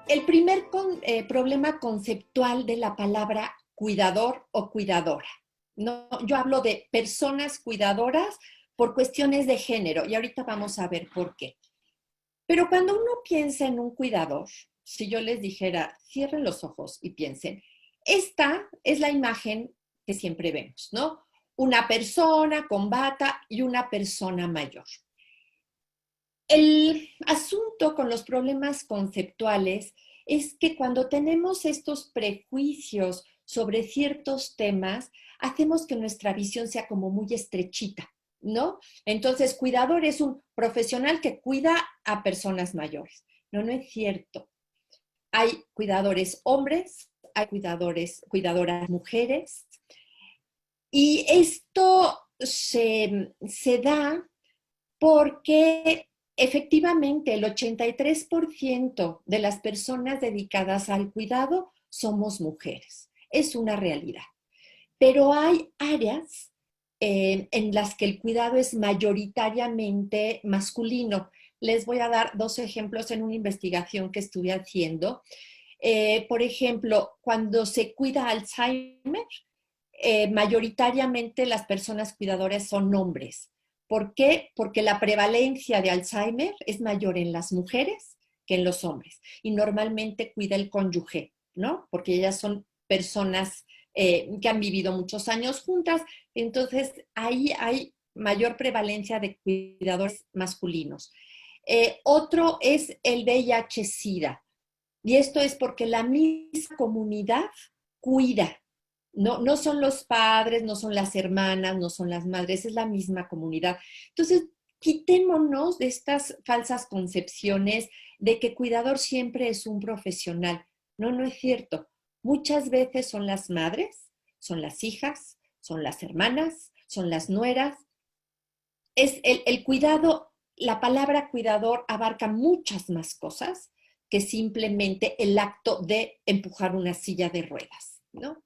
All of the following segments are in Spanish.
El primer problema conceptual de la palabra cuidador o cuidadora. No, yo hablo de personas cuidadoras por cuestiones de género y ahorita vamos a ver por qué. Pero cuando uno piensa en un cuidador, si yo les dijera, cierren los ojos y piensen, esta es la imagen que siempre vemos, ¿no? Una persona con bata y una persona mayor. El asunto con los problemas conceptuales es que cuando tenemos estos prejuicios sobre ciertos temas, hacemos que nuestra visión sea como muy estrechita, ¿no? Entonces, cuidador es un profesional que cuida a personas mayores. No, no es cierto. Hay cuidadores hombres, hay cuidadoras mujeres, y esto se da porque efectivamente el 83% de las personas dedicadas al cuidado somos mujeres. Es una realidad. Pero hay áreas en las que el cuidado es mayoritariamente masculino. Les voy a dar dos ejemplos en una investigación que estuve haciendo. Por ejemplo, cuando se cuida Alzheimer, mayoritariamente las personas cuidadoras son hombres. ¿Por qué? Porque la prevalencia de Alzheimer es mayor en las mujeres que en los hombres. Y normalmente cuida el cónyuge, ¿no? Porque ellas son personas que han vivido muchos años juntas. Entonces, ahí hay mayor prevalencia de cuidadores masculinos. Otro es el VIH-Sida. Y esto es porque la misma comunidad cuida. No, no son los padres, no son las hermanas, no son las madres, es la misma comunidad. Entonces, quitémonos de estas falsas concepciones de que cuidador siempre es un profesional. No, no es cierto. Muchas veces son las madres, son las hijas, son las hermanas, son las nueras. Es el cuidado, la palabra cuidador abarca muchas más cosas que simplemente el acto de empujar una silla de ruedas, ¿no?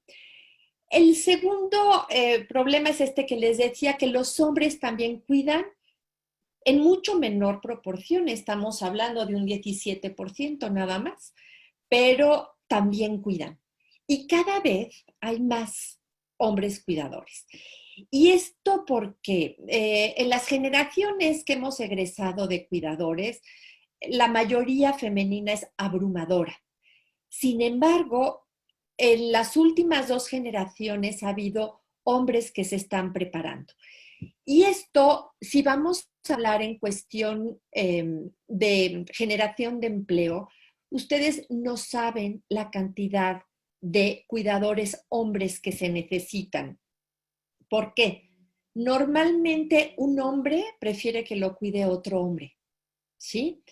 El segundo problema es este que les decía, que los hombres también cuidan en mucho menor proporción. Estamos hablando de un 17% nada más, pero también cuidan. Y cada vez hay más hombres cuidadores. Y esto porque en las generaciones que hemos egresado de cuidadores, la mayoría femenina es abrumadora. Sin embargo, en las últimas dos generaciones ha habido hombres que se están preparando. Y esto, si vamos a hablar en cuestión de generación de empleo, ustedes no saben la cantidad de cuidadores hombres que se necesitan. ¿Por qué? Normalmente un hombre prefiere que lo cuide otro hombre, ¿sí?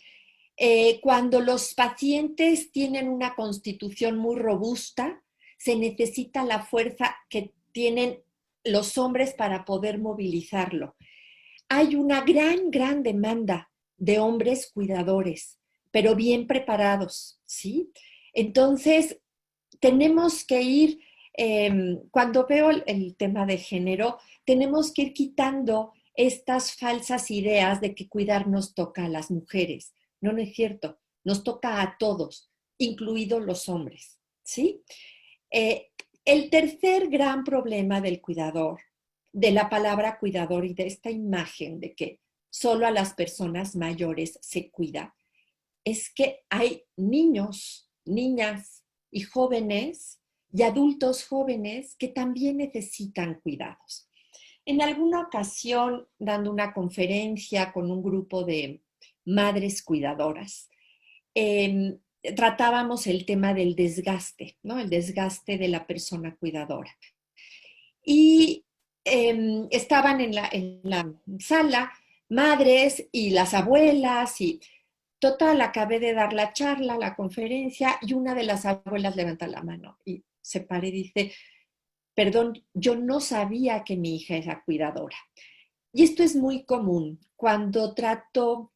Cuando los pacientes tienen una constitución muy robusta, se necesita la fuerza que tienen los hombres para poder movilizarlo. Hay una gran demanda de hombres cuidadores, pero bien preparados, ¿sí? Entonces, tenemos que ir, cuando veo el tema de género, tenemos que ir quitando estas falsas ideas de que cuidar nos toca a las mujeres. No, no es cierto, nos toca a todos, incluidos los hombres, ¿sí? Eh, el tercer gran problema del cuidador, de la palabra cuidador y de esta imagen de que solo a las personas mayores se cuida, es que hay niños, niñas y jóvenes y adultos jóvenes que también necesitan cuidados. En alguna ocasión, dando una conferencia con un grupo de madres cuidadoras, eh, tratábamos el tema del desgaste, ¿no? El desgaste de la persona cuidadora. Y estaban en la sala madres y las abuelas y total, acabé de dar la charla, la conferencia, y una de las abuelas levanta la mano y se para y dice, perdón, yo no sabía que mi hija era cuidadora. Y esto es muy común cuando trato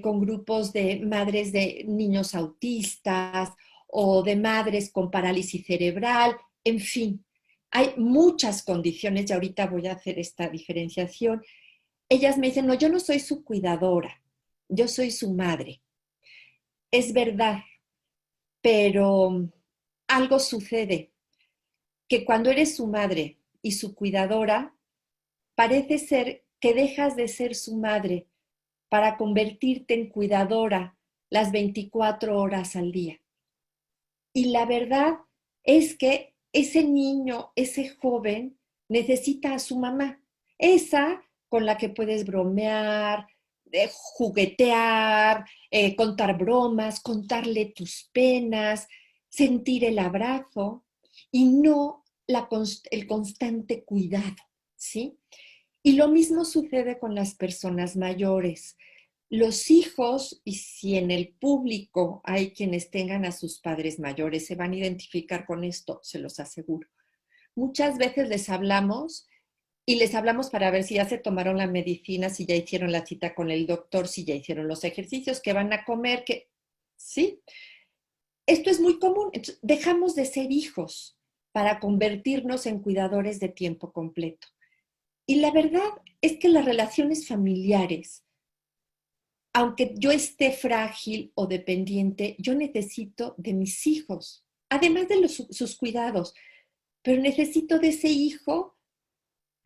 con grupos de madres de niños autistas o de madres con parálisis cerebral, en fin, hay muchas condiciones y ahorita voy a hacer esta diferenciación. Ellas me dicen, no, yo no soy su cuidadora, yo soy su madre. Es verdad, pero algo sucede, que cuando eres su madre y su cuidadora, parece ser que dejas de ser su madre para convertirte en cuidadora las 24 horas al día. Y la verdad es que ese niño, ese joven, necesita a su mamá, esa con la que puedes bromear, juguetear, contar bromas, contarle tus penas, sentir el abrazo y no el constante cuidado, ¿sí? Y lo mismo sucede con las personas mayores. Los hijos, y si en el público hay quienes tengan a sus padres mayores, se van a identificar con esto, se los aseguro. Muchas veces les hablamos y les hablamos para ver si ya se tomaron la medicina, si ya hicieron la cita con el doctor, si ya hicieron los ejercicios, que van a comer, que sí. Esto es muy común. Entonces, dejamos de ser hijos para convertirnos en cuidadores de tiempo completo. Y la verdad es que las relaciones familiares, aunque yo esté frágil o dependiente, yo necesito de mis hijos, además de sus cuidados, pero necesito de ese hijo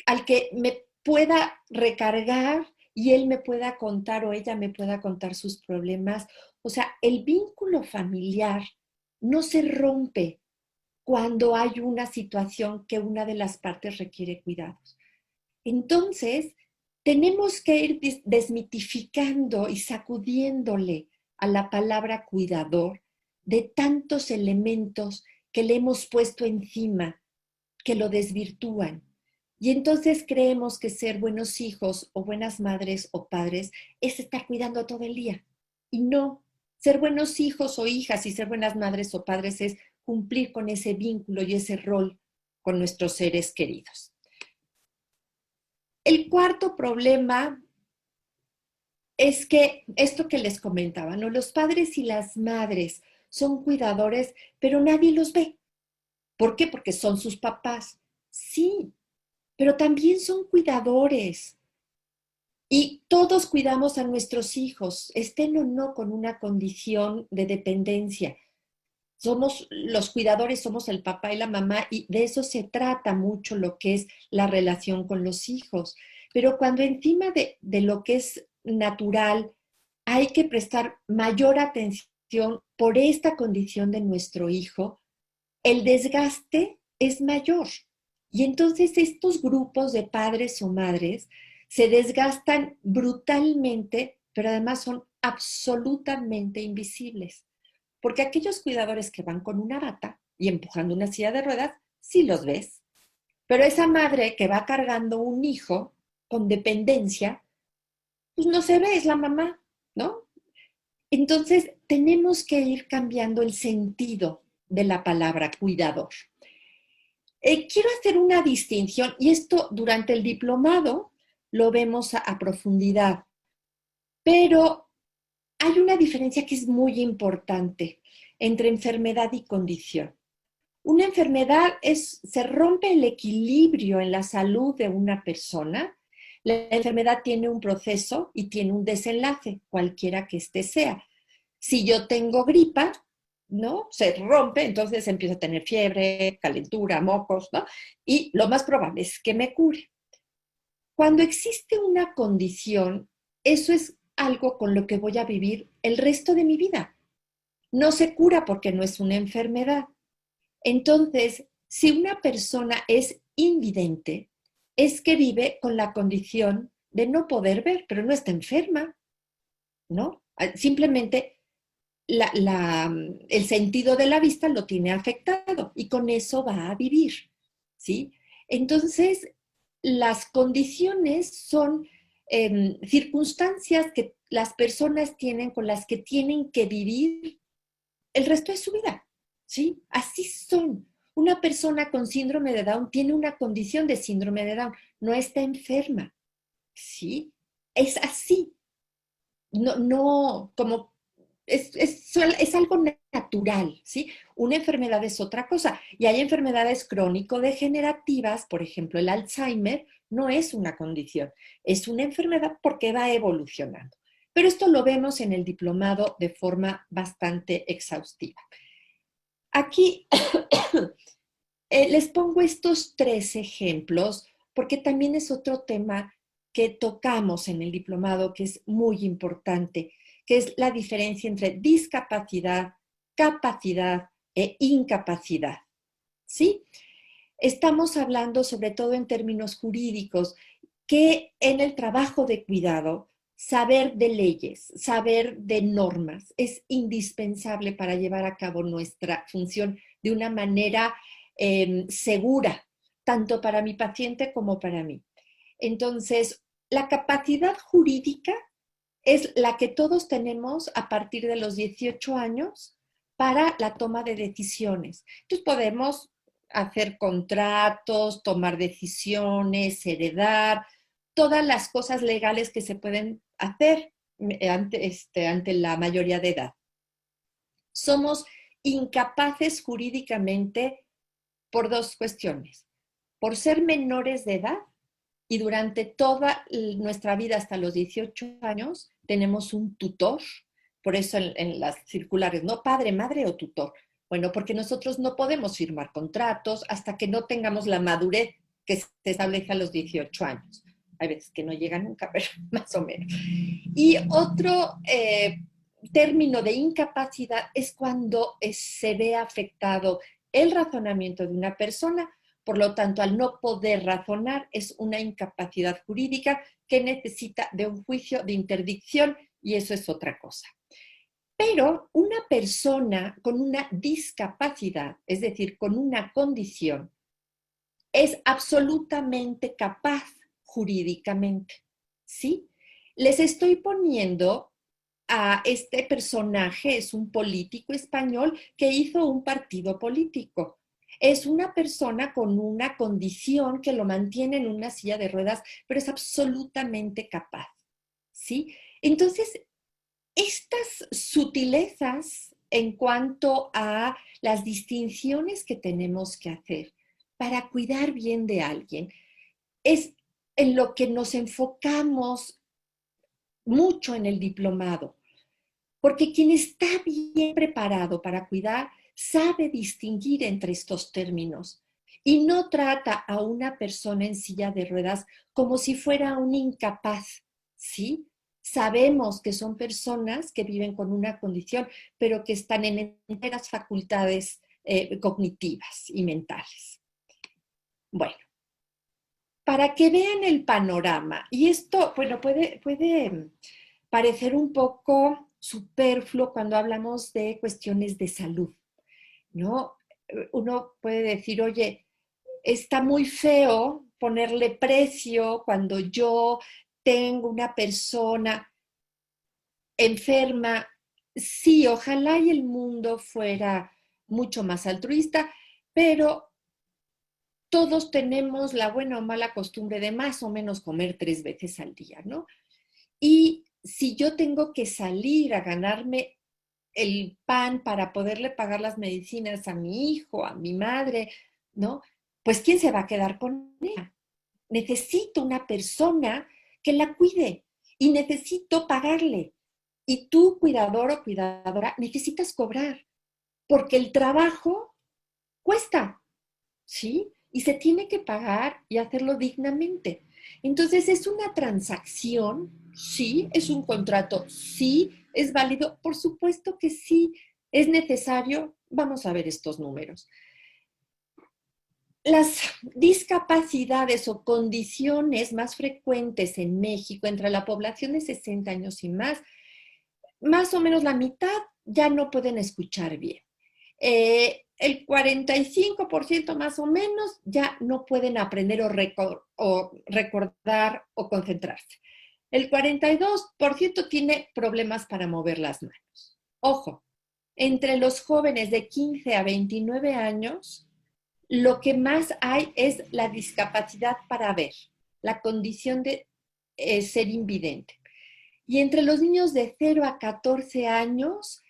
al que me pueda recargar y él me pueda contar o ella me pueda contar sus problemas. O sea, el vínculo familiar no se rompe cuando hay una situación que una de las partes requiere cuidados. Entonces, tenemos que ir desmitificando y sacudiéndole a la palabra cuidador de tantos elementos que le hemos puesto encima que lo desvirtúan. Y entonces creemos que ser buenos hijos o buenas madres o padres es estar cuidando todo el día. Y no, ser buenos hijos o hijas y ser buenas madres o padres es cumplir con ese vínculo y ese rol con nuestros seres queridos. El cuarto problema es que esto que les comentaba, ¿no? Los padres y las madres son cuidadores, pero nadie los ve. ¿Por qué? Porque son sus papás. Sí, pero también son cuidadores. Y todos cuidamos a nuestros hijos, estén o no con una condición de dependencia. Somos los cuidadores, somos el papá y la mamá, y de eso se trata mucho lo que es la relación con los hijos. Pero cuando encima de lo que es natural hay que prestar mayor atención por esta condición de nuestro hijo, el desgaste es mayor. Y entonces estos grupos de padres o madres se desgastan brutalmente, pero además son absolutamente invisibles. Porque aquellos cuidadores que van con una bata y empujando una silla de ruedas, sí los ves. Pero esa madre que va cargando un hijo con dependencia, pues no se ve, es la mamá, ¿no? Entonces tenemos que ir cambiando el sentido de la palabra cuidador. Quiero hacer una distinción, y esto durante el diplomado lo vemos a profundidad, pero hay una diferencia que es muy importante entre enfermedad y condición. Una enfermedad se rompe el equilibrio en la salud de una persona. La enfermedad tiene un proceso y tiene un desenlace, cualquiera que éste sea. Si yo tengo gripa, ¿no? Se rompe, entonces empiezo a tener fiebre, calentura, mocos, ¿no? Y lo más probable es que me cure. Cuando existe una condición, eso es algo con lo que voy a vivir el resto de mi vida. No se cura porque no es una enfermedad. Entonces, si una persona es invidente, es que vive con la condición de no poder ver, pero no está enferma, ¿no? Simplemente el sentido de la vista lo tiene afectado y con eso va a vivir, ¿sí? Entonces, las condiciones son circunstancias que las personas tienen con las que tienen que vivir el resto de su vida, ¿sí? Así son. Una persona con síndrome de Down tiene una condición de síndrome de Down, no está enferma, ¿sí? Es así. No, no, como es algo natural, ¿sí? Una enfermedad es otra cosa. Y hay enfermedades crónico-degenerativas, por ejemplo, el Alzheimer no es una condición, es una enfermedad porque va evolucionando. Pero esto lo vemos en el diplomado de forma bastante exhaustiva. Aquí les pongo estos 3 ejemplos porque también es otro tema que tocamos en el diplomado que es muy importante, que es la diferencia entre discapacidad, capacidad e incapacidad. ¿Sí? Estamos hablando sobre todo en términos jurídicos, que en el trabajo de cuidado, saber de leyes, saber de normas es indispensable para llevar a cabo nuestra función de una manera segura, tanto para mi paciente como para mí. Entonces, la capacidad jurídica es la que todos tenemos a partir de los 18 años para la toma de decisiones. Entonces podemos hacer contratos, tomar decisiones, heredar, todas las cosas legales que se pueden hacer ante la mayoría de edad. Somos incapaces jurídicamente por 2 cuestiones. Por ser menores de edad y durante toda nuestra vida hasta los 18 años tenemos un tutor, por eso en las circulares, ¿no? Padre, madre o tutor. Bueno, porque nosotros no podemos firmar contratos hasta que no tengamos la madurez que se establece a los 18 años. Hay veces que no llega nunca, pero más o menos. Y otro término de incapacidad es cuando se ve afectado el razonamiento de una persona. Por lo tanto, al no poder razonar, es una incapacidad jurídica que necesita de un juicio de interdicción y eso es otra cosa. Pero una persona con una discapacidad, es decir, con una condición, es absolutamente capaz jurídicamente, ¿sí? Les estoy poniendo a este personaje, es un político español que hizo un partido político. Es una persona con una condición que lo mantiene en una silla de ruedas, pero es absolutamente capaz, ¿sí? Entonces, estas sutilezas en cuanto a las distinciones que tenemos que hacer para cuidar bien de alguien es en lo que nos enfocamos mucho en el diplomado. Porque quien está bien preparado para cuidar sabe distinguir entre estos términos y no trata a una persona en silla de ruedas como si fuera un incapaz, ¿sí? Sabemos que son personas que viven con una condición, pero que están en enteras facultades cognitivas y mentales. Bueno, para que vean el panorama, y esto, bueno, puede parecer un poco superfluo cuando hablamos de cuestiones de salud, ¿no? Uno puede decir, oye, está muy feo ponerle precio cuando yo tengo una persona enferma. Sí, ojalá y el mundo fuera mucho más altruista, pero todos tenemos la buena o mala costumbre de más o menos comer 3 veces al día, ¿no? Y si yo tengo que salir a ganarme el pan para poderle pagar las medicinas a mi hijo, a mi madre, ¿no? Pues ¿quién se va a quedar con ella? Necesito una persona que la cuide y necesito pagarle. Y tú, cuidador o cuidadora, necesitas cobrar, porque el trabajo cuesta, ¿sí? Y se tiene que pagar y hacerlo dignamente. Entonces, ¿es una transacción? Sí. ¿Es un contrato? Sí. ¿Es válido? Por supuesto que sí. ¿Es necesario? Vamos a ver estos números. Las discapacidades o condiciones más frecuentes en México entre la población de 60 años y más o menos la mitad ya no pueden escuchar bien. El 45% más o menos ya no pueden aprender o recordar o concentrarse. El 42% tiene problemas para mover las manos. Ojo, entre los jóvenes de 15 a 29 años, lo que más hay es la discapacidad para ver, la condición de ser invidente. Y entre los niños de 0 a 14 años,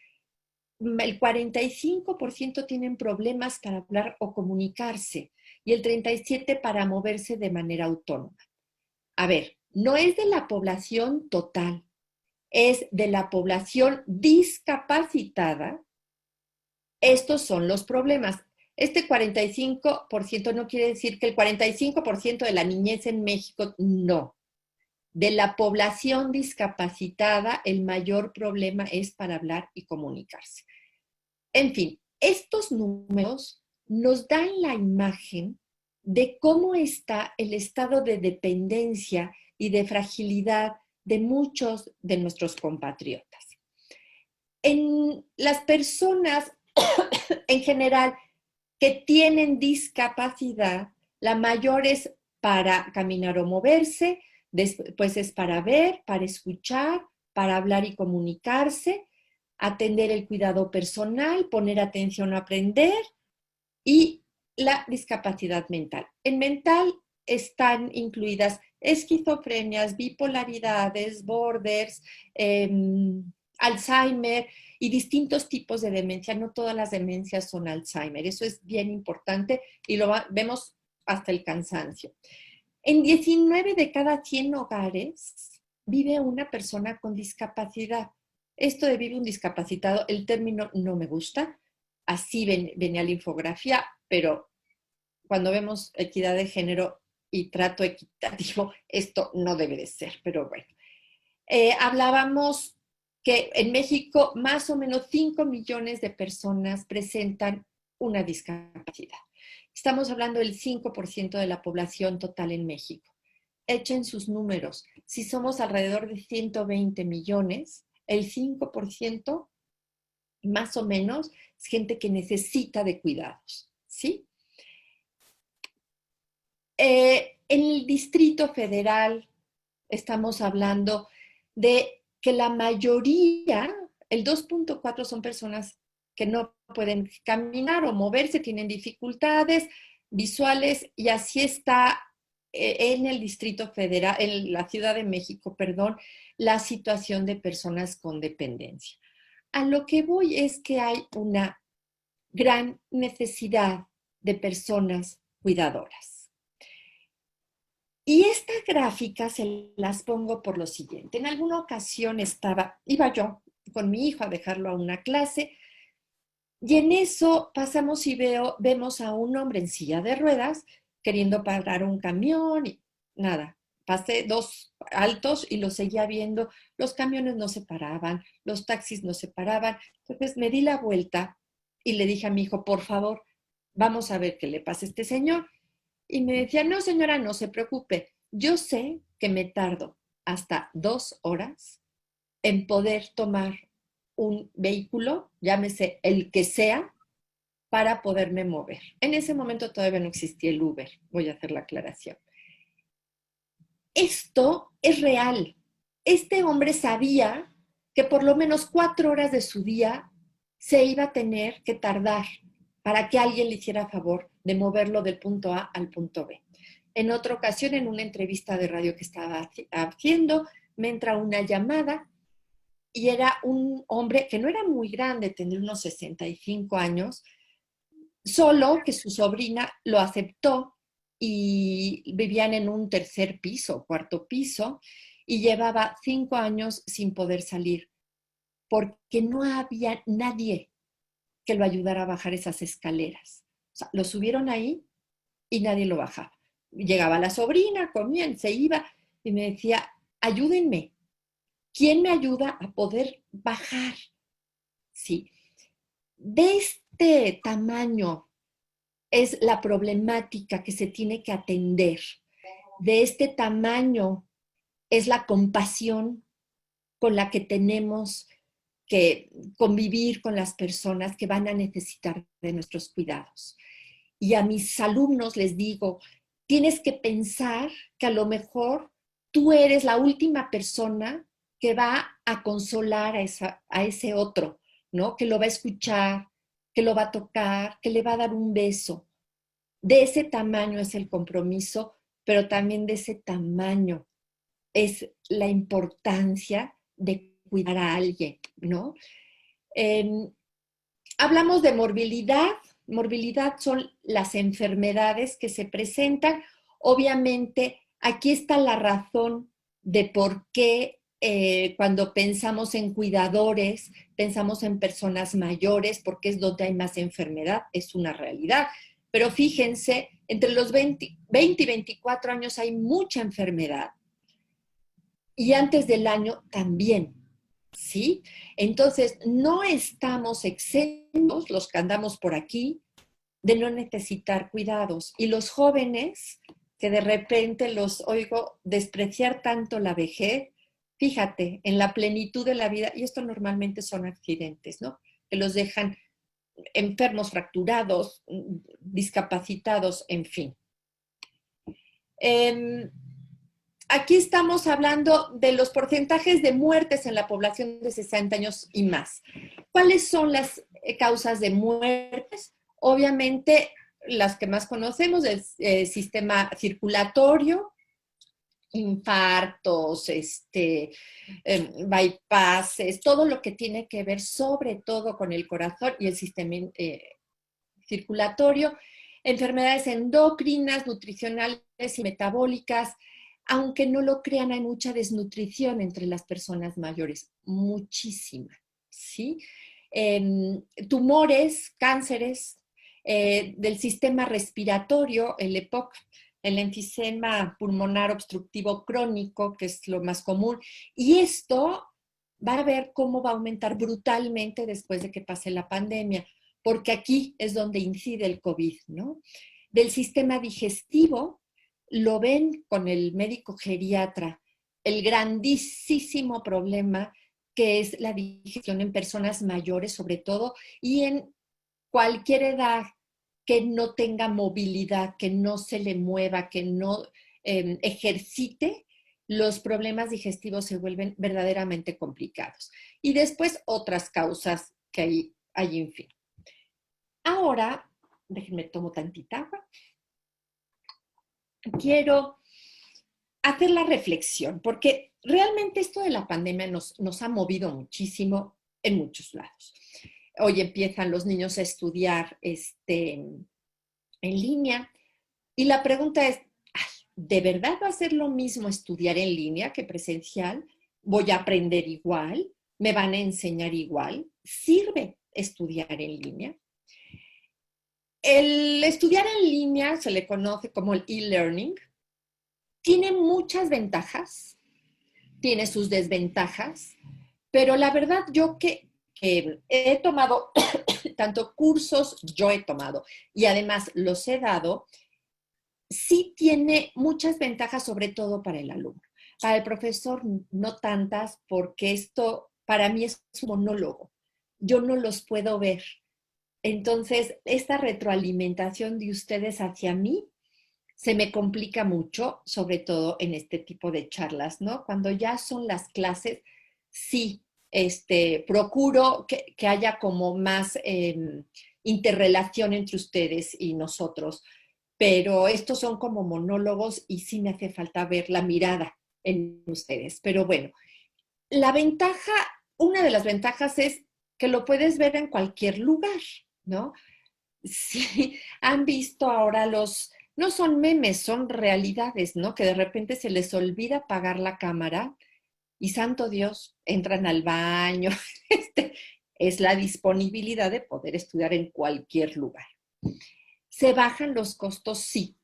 el 45% tienen problemas para hablar o comunicarse y el 37% para moverse de manera autónoma. A ver, no es de la población total, es de la población discapacitada Estos son los problemas. Este 45% no quiere decir que el 45% de la niñez en México, no. De la población discapacitada, el mayor problema es para hablar y comunicarse. En fin, estos números nos dan la imagen de cómo está el estado de dependencia y de fragilidad de muchos de nuestros compatriotas. En las personas en general que tienen discapacidad, la mayor es para caminar o moverse, después es para ver, para escuchar, para hablar y comunicarse, atender el cuidado personal, poner atención a aprender y la discapacidad mental. En mental están incluidas esquizofrenias, bipolaridades, borders, Alzheimer y distintos tipos de demencia. No todas las demencias son Alzheimer. Eso es bien importante y lo vemos hasta el cansancio. En 19 de cada 100 hogares vive una persona con discapacidad. Esto de vive un discapacitado, el término no me gusta. Así venía la infografía, pero cuando vemos equidad de género y trato equitativo, esto no debe de ser, pero bueno. Hablábamos que en México más o menos 5 millones de personas presentan una discapacidad. Estamos hablando del 5% de la población total en México. Echen sus números. Si somos alrededor de 120 millones, el 5% más o menos es gente que necesita de cuidados, ¿sí? En el Distrito Federal estamos hablando de que la mayoría, el 2.4 son personas que no pueden caminar o moverse, tienen dificultades visuales y así está en el Distrito Federal, en la Ciudad de México, perdón, la situación de personas con dependencia. A lo que voy es que hay una gran necesidad de personas cuidadoras. Y esta gráfica se las pongo por lo siguiente. En alguna ocasión iba yo con mi hijo a dejarlo a una clase y en eso pasamos y vemos a un hombre en silla de ruedas queriendo parar un camión y nada. Pasé 2 altos y lo seguía viendo. Los camiones no se paraban, los taxis no se paraban. Entonces me di la vuelta y le dije a mi hijo, por favor, vamos a ver qué le pasa a este señor. Y me decía, no señora, no se preocupe. Yo sé que me tardo hasta 2 horas en poder tomar un vehículo, llámese el que sea, para poderme mover. En ese momento todavía no existía el Uber, voy a hacer la aclaración. Esto es real. Este hombre sabía que por lo menos 4 horas de su día se iba a tener que tardar para que alguien le hiciera favor de moverlo del punto A al punto B. En otra ocasión, en una entrevista de radio que estaba haciendo, me entra una llamada y era un hombre que no era muy grande, tenía unos 65 años, solo que su sobrina lo aceptó y vivían en un 3er piso, 4.º piso, y llevaba 5 años sin poder salir, porque no había nadie que lo ayudara a bajar esas escaleras. O sea, lo subieron ahí y nadie lo bajaba. Llegaba la sobrina, comían, se iba, y me decía, ayúdenme. ¿Quién me ayuda a poder bajar? Sí. De este tamaño es la problemática que se tiene que atender. De este tamaño es la compasión con la que tenemos que convivir con las personas que van a necesitar de nuestros cuidados. Y a mis alumnos les digo, tienes que pensar que a lo mejor tú eres la última persona que va a consolar a ese otro, ¿no? Que lo va a escuchar, que lo va a tocar, que le va a dar un beso. De ese tamaño es el compromiso, pero también de ese tamaño es la importancia de cuidar a alguien, ¿no? Hablamos de morbilidad. Morbilidad son las enfermedades que se presentan. Obviamente, aquí está la razón de por qué cuando pensamos en cuidadores, pensamos en personas mayores porque es donde hay más enfermedad, es una realidad. Pero fíjense, entre los 20 y 24 años hay mucha enfermedad y antes del año también, ¿sí? Entonces, no estamos exentos, los que andamos por aquí, de no necesitar cuidados. Y los jóvenes, que de repente los oigo despreciar tanto la vejez, fíjate, en la plenitud de la vida, y esto normalmente son accidentes, ¿no? Que los dejan enfermos, fracturados, discapacitados, en fin. Aquí estamos hablando de los porcentajes de muertes en la población de 60 años y más. ¿Cuáles son las causas de muertes? Obviamente, las que más conocemos, el sistema circulatorio, infartos, bypasses, todo lo que tiene que ver sobre todo con el corazón y el sistema circulatorio, enfermedades endocrinas, nutricionales y metabólicas. Aunque no lo crean, hay mucha desnutrición entre las personas mayores, muchísima, ¿sí? Tumores, cánceres del sistema respiratorio, el EPOC, el enfisema pulmonar obstructivo crónico, que es lo más común, y esto va a ver cómo va a aumentar brutalmente después de que pase la pandemia, porque aquí es donde incide el COVID, ¿no? Del sistema digestivo, lo ven con el médico geriatra, el grandísimo problema que es la digestión en personas mayores sobre todo y en cualquier edad que no tenga movilidad, que no se le mueva, que no ejercite, los problemas digestivos se vuelven verdaderamente complicados. Y después otras causas que hay en fin. Ahora, déjenme tomo tantita agua. Quiero hacer la reflexión, porque realmente esto de la pandemia nos ha movido muchísimo en muchos lados. Hoy empiezan los niños a estudiar en línea y la pregunta es, ¿de verdad va a ser lo mismo estudiar en línea que presencial? ¿Voy a aprender igual? ¿Me van a enseñar igual? ¿Sirve estudiar en línea? El estudiar en línea se le conoce como el e-learning. Tiene muchas ventajas, tiene sus desventajas, pero la verdad yo que he tomado tanto cursos, yo he tomado y además los he dado, sí tiene muchas ventajas, sobre todo para el alumno. Para el profesor no tantas, porque esto para mí es un monólogo. Yo no los puedo ver. Entonces, esta retroalimentación de ustedes hacia mí se me complica mucho, sobre todo en este tipo de charlas, ¿no? Cuando ya son las clases, sí, procuro que haya como más interrelación entre ustedes y nosotros, pero estos son como monólogos y sí me hace falta ver la mirada en ustedes. Pero bueno, la ventaja, una de las ventajas es que lo puedes ver en cualquier lugar, ¿no? Sí, han visto ahora no son memes, son realidades, ¿no? Que de repente se les olvida apagar la cámara y santo Dios, entran al baño. Es la disponibilidad de poder estudiar en cualquier lugar. ¿Se bajan los costos? Sí,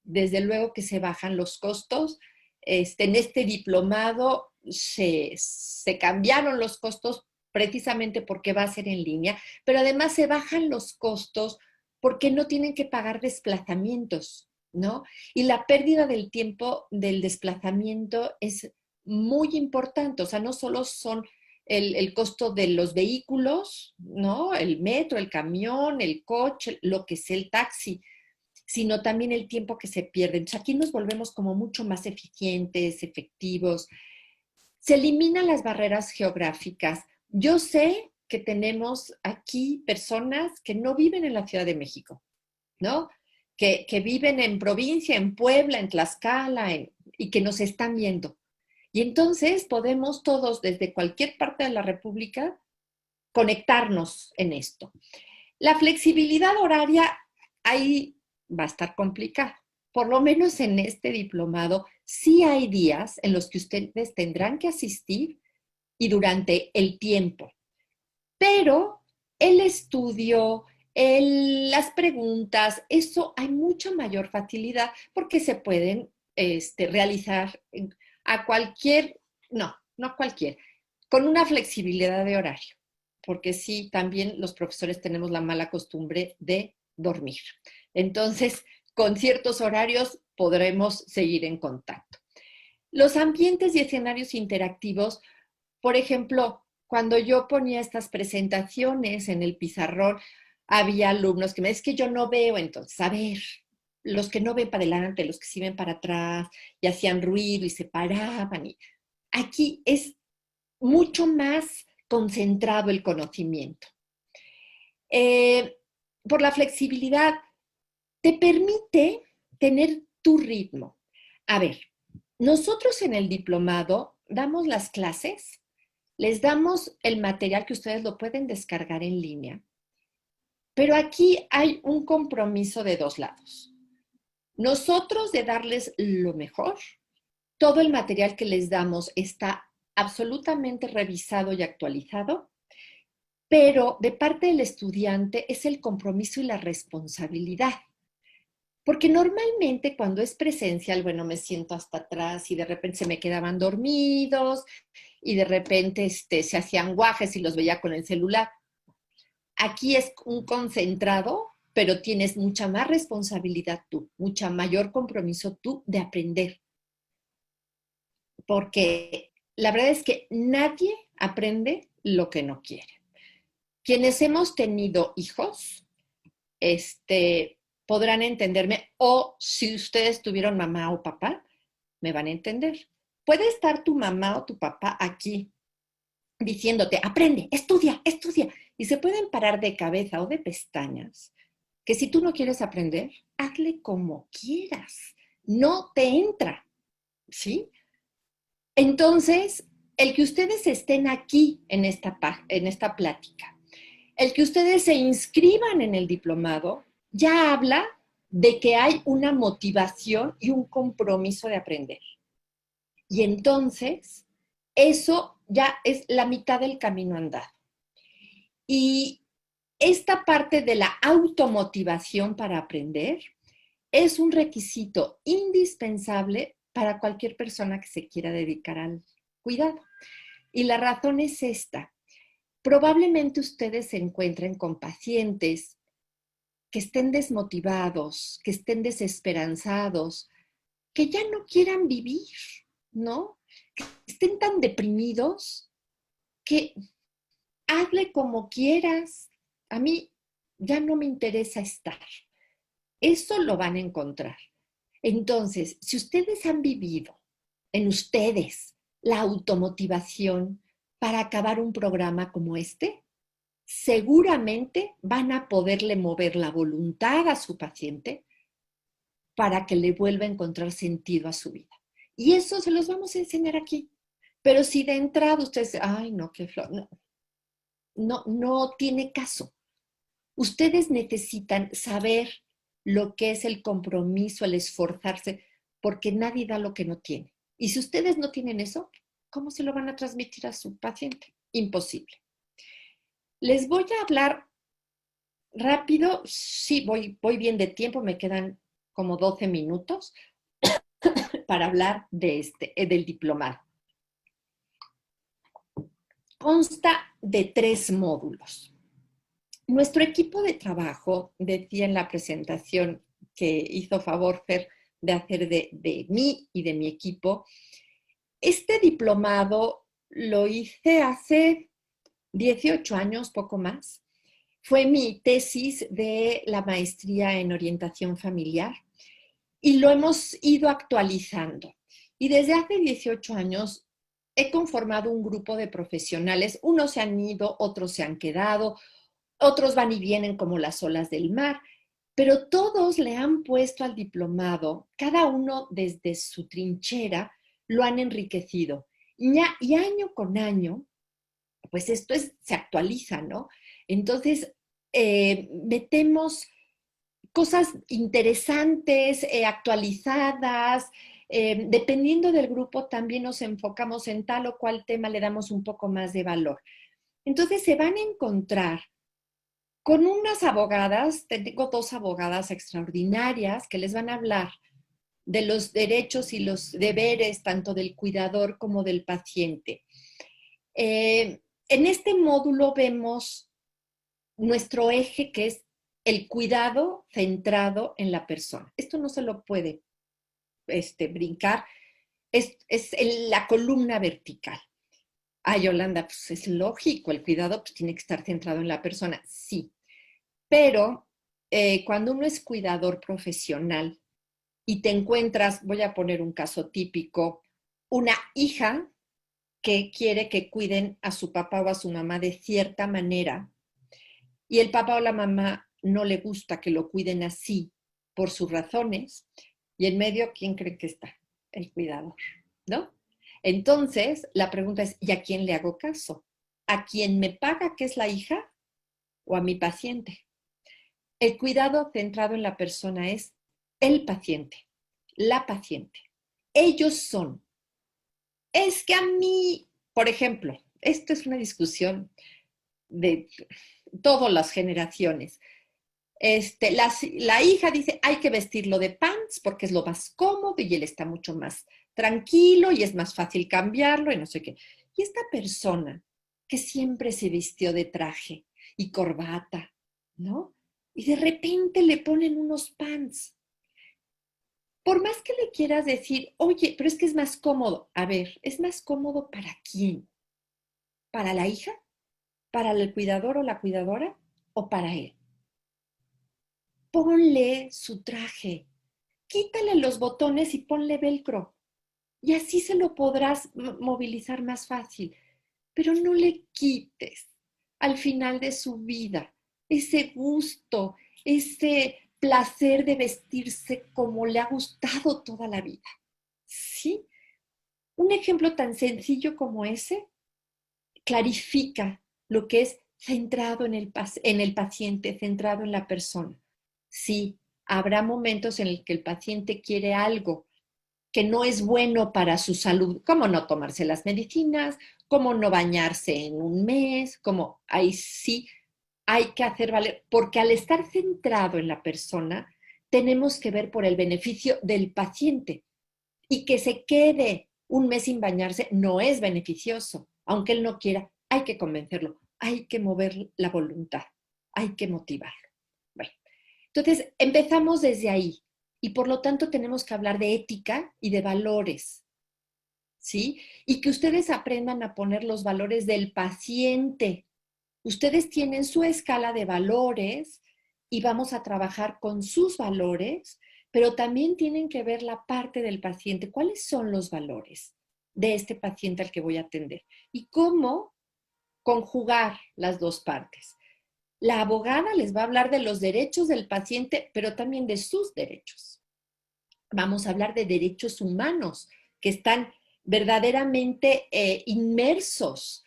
desde luego que se bajan los costos. En este diplomado se cambiaron los costos precisamente porque va a ser en línea, pero además se bajan los costos porque no tienen que pagar desplazamientos, ¿no? Y la pérdida del tiempo del desplazamiento es muy importante, o sea, no solo son el costo de los vehículos, ¿no? El metro, el camión, el coche, lo que sea el taxi, sino también el tiempo que se pierde. Entonces aquí nos volvemos como mucho más eficientes, efectivos. Se eliminan las barreras geográficas. Yo sé que tenemos aquí personas que no viven en la Ciudad de México, ¿no? Que viven en provincia, en Puebla, en Tlaxcala, y que nos están viendo. Y entonces podemos todos, desde cualquier parte de la República, conectarnos en esto. La flexibilidad horaria ahí va a estar complicada. Por lo menos en este diplomado Sí hay días en los que ustedes tendrán que asistir y durante el tiempo, pero el estudio, las preguntas, eso hay mucha mayor facilidad porque se pueden realizar a cualquier, no a cualquier, con una flexibilidad de horario, porque sí, también los profesores tenemos la mala costumbre de dormir. Entonces, con ciertos horarios podremos seguir en contacto. Los ambientes y escenarios interactivos, por ejemplo, cuando yo ponía estas presentaciones en el pizarrón, había alumnos que me decían, es que yo no veo, entonces, a ver, los que no ven para adelante, los que sí ven para atrás, y hacían ruido y se paraban. Y aquí es mucho más concentrado el conocimiento. Eh, por la flexibilidad, te permite tener tu ritmo. A ver, nosotros en el diplomado damos las clases, les damos el material que ustedes lo pueden descargar en línea, pero aquí hay un compromiso de dos lados. Nosotros de darles lo mejor, todo el material que les damos está absolutamente revisado y actualizado, pero de parte del estudiante es el compromiso y la responsabilidad. Porque normalmente cuando es presencial, bueno, me siento hasta atrás y de repente se me quedaban dormidos y de repente se hacían guajes y los veía con el celular. Aquí es un concentrado, pero tienes mucha más responsabilidad tú, mucha mayor compromiso tú de aprender. Porque la verdad es que nadie aprende lo que no quiere. Quienes hemos tenido hijos, podrán entenderme, o si ustedes tuvieron mamá o papá, me van a entender. Puede estar tu mamá o tu papá aquí diciéndote, aprende, estudia, estudia, y se pueden parar de cabeza o de pestañas, que si tú no quieres aprender, hazle como quieras, no te entra, ¿sí? Entonces, el que ustedes estén aquí en esta plática, el que ustedes se inscriban en el diplomado, ya habla de que hay una motivación y un compromiso de aprender. Y entonces, eso ya es la mitad del camino andado. Y esta parte de la automotivación para aprender es un requisito indispensable para cualquier persona que se quiera dedicar al cuidado. Y la razón es esta. Probablemente ustedes se encuentren con pacientes que estén desmotivados, que estén desesperanzados, que ya no quieran vivir, ¿no? Que estén tan deprimidos que hazle como quieras. A mí ya no me interesa estar. Eso lo van a encontrar. Entonces, si ustedes han vivido en ustedes la automotivación para acabar un programa como este, seguramente van a poderle mover la voluntad a su paciente para que le vuelva a encontrar sentido a su vida. Y eso se los vamos a enseñar aquí. Pero si de entrada ustedes, ay, no, qué flor, no, no, no tiene caso. Ustedes necesitan saber lo que es el compromiso, el esforzarse, porque nadie da lo que no tiene. Y si ustedes no tienen eso, ¿cómo se lo van a transmitir a su paciente? Imposible. Les voy a hablar rápido, sí, voy bien de tiempo, me quedan como 12 minutos para hablar del diplomado. Consta de 3 módulos. Nuestro equipo de trabajo, decía en la presentación que hizo favor Fer de hacer de mí y de mi equipo, este diplomado lo hice hace 18 años, poco más. Fue mi tesis de la maestría en orientación familiar y lo hemos ido actualizando. Y desde hace 18 años he conformado un grupo de profesionales. Unos se han ido, otros se han quedado, otros van y vienen como las olas del mar, pero todos le han puesto al diplomado, cada uno desde su trinchera, lo han enriquecido. Y año con año, pues se actualiza, ¿no? Entonces, metemos cosas interesantes, actualizadas, Dependiendo del grupo, también nos enfocamos en tal o cual tema, le damos un poco más de valor. Entonces se van a encontrar con unas abogadas, tengo 2 abogadas extraordinarias que les van a hablar de los derechos y los deberes tanto del cuidador como del paciente. En este módulo vemos nuestro eje, que es el cuidado centrado en la persona. Esto no se lo puede brincar, es la columna vertical. Ay, Yolanda, pues es lógico, el cuidado pues, tiene que estar centrado en la persona, sí, pero cuando uno es cuidador profesional y te encuentras, voy a poner un caso típico, una hija que quiere que cuiden a su papá o a su mamá de cierta manera y el papá o la mamá no le gusta que lo cuiden así por sus razones, y en medio, ¿quién cree que está? El cuidador, ¿no? Entonces, la pregunta es, ¿y a quién le hago caso? ¿A quién me paga, que es la hija, o a mi paciente? El cuidado centrado en la persona es el paciente, la paciente. Ellos son. Es que a mí, por ejemplo, esto es una discusión de todas las generaciones. La hija dice, hay que vestirlo de pants porque es lo más cómodo y él está mucho más tranquilo y es más fácil cambiarlo y no sé qué. Y esta persona que siempre se vistió de traje y corbata, ¿no? Y de repente le ponen unos pants. Por más que le quieras decir, oye, pero es que es más cómodo. A ver, ¿es más cómodo para quién? ¿Para la hija? ¿Para el cuidador o la cuidadora? ¿O para él? Ponle su traje, quítale los botones y ponle velcro. Y así se lo podrás movilizar más fácil. Pero no le quites al final de su vida ese gusto, ese placer de vestirse como le ha gustado toda la vida. ¿Sí? Un ejemplo tan sencillo como ese clarifica lo que es centrado en el paciente, centrado en la persona. Sí, habrá momentos en el que el paciente quiere algo que no es bueno para su salud, como no tomarse las medicinas, como no bañarse en un mes, como ahí sí hay que hacer valer, porque al estar centrado en la persona, tenemos que ver por el beneficio del paciente y que se quede un mes sin bañarse no es beneficioso, aunque él no quiera, hay que convencerlo, hay que mover la voluntad, hay que motivarlo. Bueno, entonces empezamos desde ahí y por lo tanto tenemos que hablar de ética y de valores, ¿sí? Y que ustedes aprendan a poner los valores del paciente. Ustedes tienen su escala de valores y vamos a trabajar con sus valores, pero también tienen que ver la parte del paciente. ¿Cuáles son los valores de este paciente al que voy a atender? Y cómo conjugar las dos partes. La abogada les va a hablar de los derechos del paciente, pero también de sus derechos. Vamos a hablar de derechos humanos que están verdaderamente inmersos,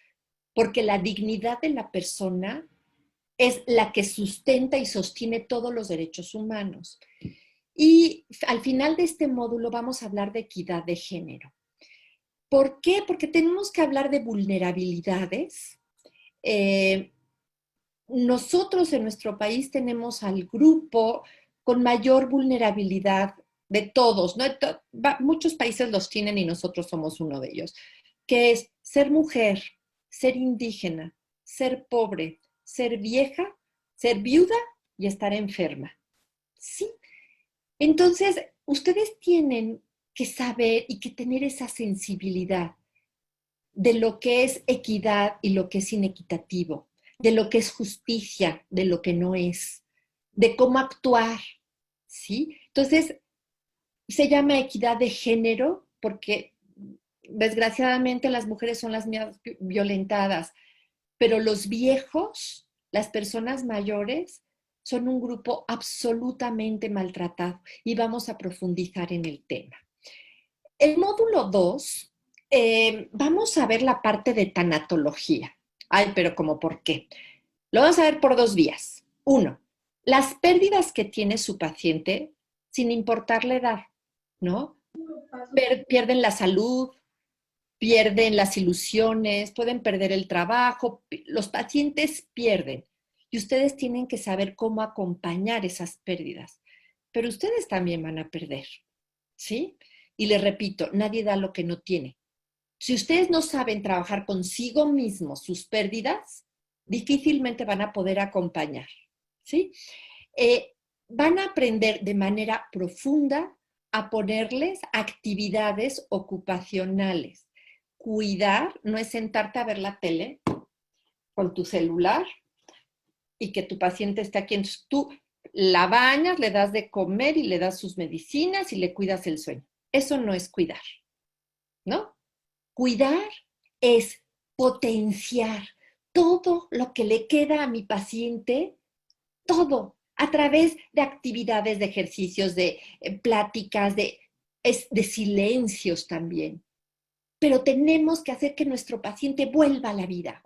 porque la dignidad de la persona es la que sustenta y sostiene todos los derechos humanos. Y al final de este módulo vamos a hablar de equidad de género. ¿Por qué? Porque tenemos que hablar de vulnerabilidades. Nosotros en nuestro país tenemos al grupo con mayor vulnerabilidad de todos, ¿no? Muchos países los tienen y nosotros somos uno de ellos, que es ser mujer, ser indígena, ser pobre, ser vieja, ser viuda y estar enferma. ¿Sí? Entonces, ustedes tienen que saber y que tener esa sensibilidad de lo que es equidad y lo que es inequitativo, de lo que es justicia, de lo que no es, de cómo actuar, ¿sí? Entonces, se llama equidad de género porque desgraciadamente las mujeres son las más violentadas, pero los viejos, las personas mayores, son un grupo absolutamente maltratado y vamos a profundizar en el tema. El módulo 2, vamos a ver la parte de tanatología. Ay, pero ¿cómo por qué? Lo vamos a ver por 2 vías. Uno, las pérdidas que tiene su paciente sin importar la edad, ¿no? Pierden la salud, pierden las ilusiones, pueden perder el trabajo, los pacientes pierden. Y ustedes tienen que saber cómo acompañar esas pérdidas. Pero ustedes también van a perder, ¿sí? Y les repito, nadie da lo que no tiene. Si ustedes no saben trabajar consigo mismos sus pérdidas, difícilmente van a poder acompañar, ¿sí? Van a aprender de manera profunda a ponerles actividades ocupacionales. Cuidar no es sentarte a ver la tele con tu celular y que tu paciente esté aquí. Entonces tú la bañas, le das de comer y le das sus medicinas y le cuidas el sueño. Eso no es cuidar, ¿no? Cuidar es potenciar todo lo que le queda a mi paciente, todo, a través de actividades, de ejercicios, de pláticas, de silencios también. Pero tenemos que hacer que nuestro paciente vuelva a la vida.